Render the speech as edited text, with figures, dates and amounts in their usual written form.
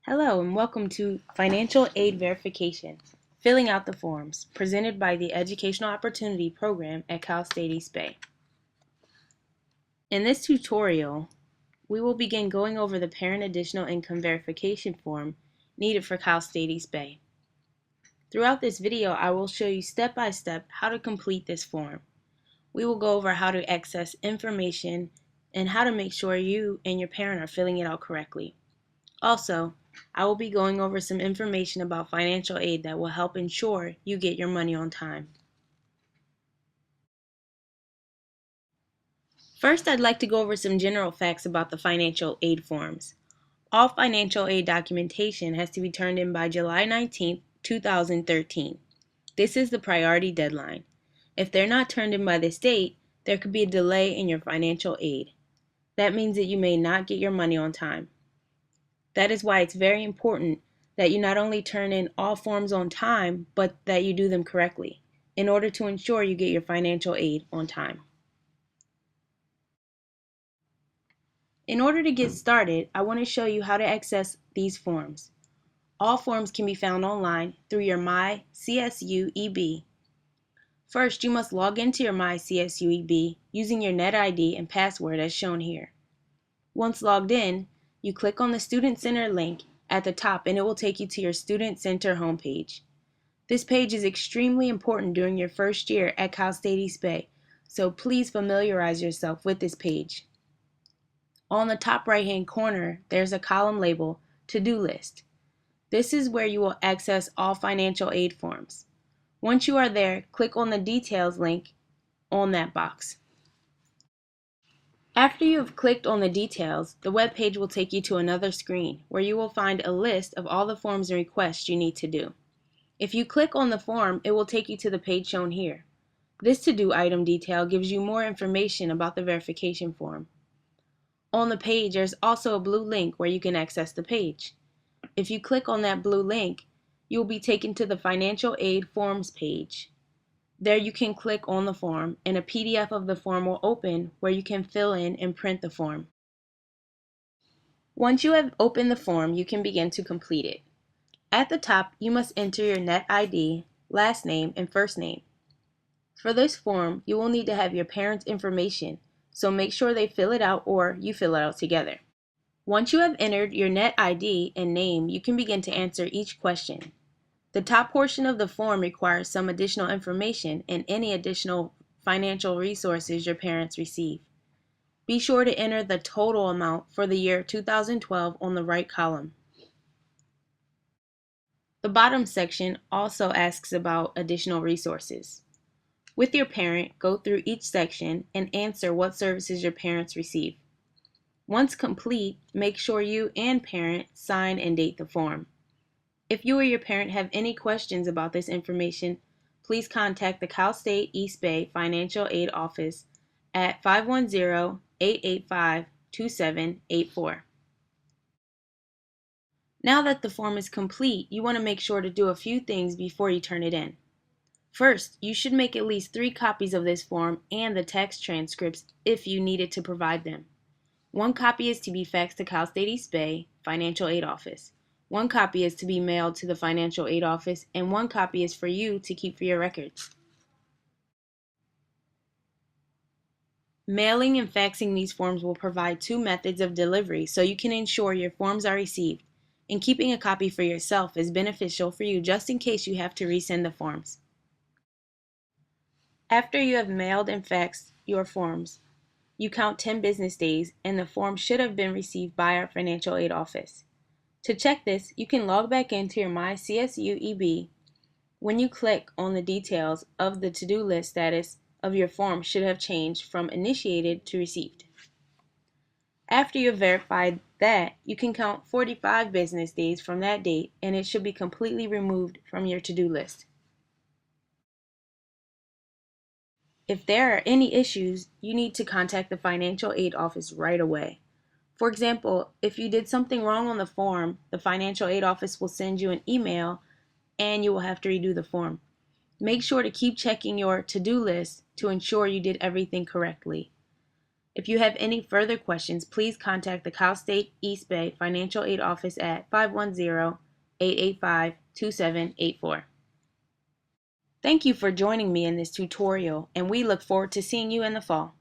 Hello and welcome to Financial Aid Verification, Filling Out the Forms, presented by the Educational Opportunity Program at Cal State East Bay. In this tutorial, we will begin going over the Parent Additional Income Verification form needed for Cal State East Bay. Throughout this video, I will show you step by step how to complete this form. We will go over how to access information and how to make sure you and your parent are filling it out correctly. Also, I will be going over some information about financial aid that will help ensure you get your money on time. First, I'd like to go over some general facts about the financial aid forms. All financial aid documentation has to be turned in by July 19, 2013. This is the priority deadline. If they're not turned in by this date, there could be a delay in your financial aid. That means that you may not get your money on time. That is why it's very important that you not only turn in all forms on time, but that you do them correctly in order to ensure you get your financial aid on time. In order to get started, I want to show you how to access these forms. All forms can be found online through your My CSU EB. First, you must log into your My CSU EB using your net ID and password as shown here. Once logged in, you click on the Student Center link at the top and it will take you to your Student Center homepage. This page is extremely important during your first year at Cal State East Bay, so please familiarize yourself with this page. On the top right-hand corner, there's a column labeled To-Do List. This is where you will access all financial aid forms. Once you are there, click on the Details link on that box. After you have clicked on the details, the web page will take you to another screen where you will find a list of all the forms and requests you need to do. If you click on the form, it will take you to the page shown here. This to-do item detail gives you more information about the verification form. On the page, there's also a blue link where you can access the page. If you click on that blue link, you will be taken to the Financial Aid Forms page. There you can click on the form and a PDF of the form will open where you can fill in and print the form. Once you have opened the form, you can begin to complete it. At the top, you must enter your net ID, last name, and first name. For this form, you will need to have your parents' information, so make sure they fill it out or you fill it out together. Once you have entered your net ID and name, you can begin to answer each question. The top portion of the form requires some additional information and any additional financial resources your parents receive. Be sure to enter the total amount for the year 2012 on the right column. The bottom section also asks about additional resources. With your parent, go through each section and answer what services your parents receive. Once complete, make sure you and parent sign and date the form. If you or your parent have any questions about this information, please contact the Cal State East Bay Financial Aid Office at 510-885-2784. Now that the form is complete, you want to make sure to do a few things before you turn it in. First, you should make at least 3 copies of this form and the text transcripts if you needed to provide them. 1 copy is to be faxed to Cal State East Bay Financial Aid Office. 1 copy is to be mailed to the Financial Aid Office, and 1 copy is for you to keep for your records. Mailing and faxing these forms will provide 2 methods of delivery so you can ensure your forms are received, and keeping a copy for yourself is beneficial for you just in case you have to resend the forms. After you have mailed and faxed your forms, you count 10 business days and the form should have been received by our Financial Aid Office. To check this, you can log back into your My CSU EB. When you click on the details of the to-do list, status of your form should have changed from initiated to received. After you have verified that, you can count 45 business days from that date and it should be completely removed from your to-do list. If there are any issues, you need to contact the Financial Aid Office right away. For example, if you did something wrong on the form, the Financial Aid Office will send you an email and you will have to redo the form. Make sure to keep checking your to-do list to ensure you did everything correctly. If you have any further questions, please contact the Cal State East Bay Financial Aid Office at 510-885-2784. Thank you for joining me in this tutorial, and we look forward to seeing you in the fall.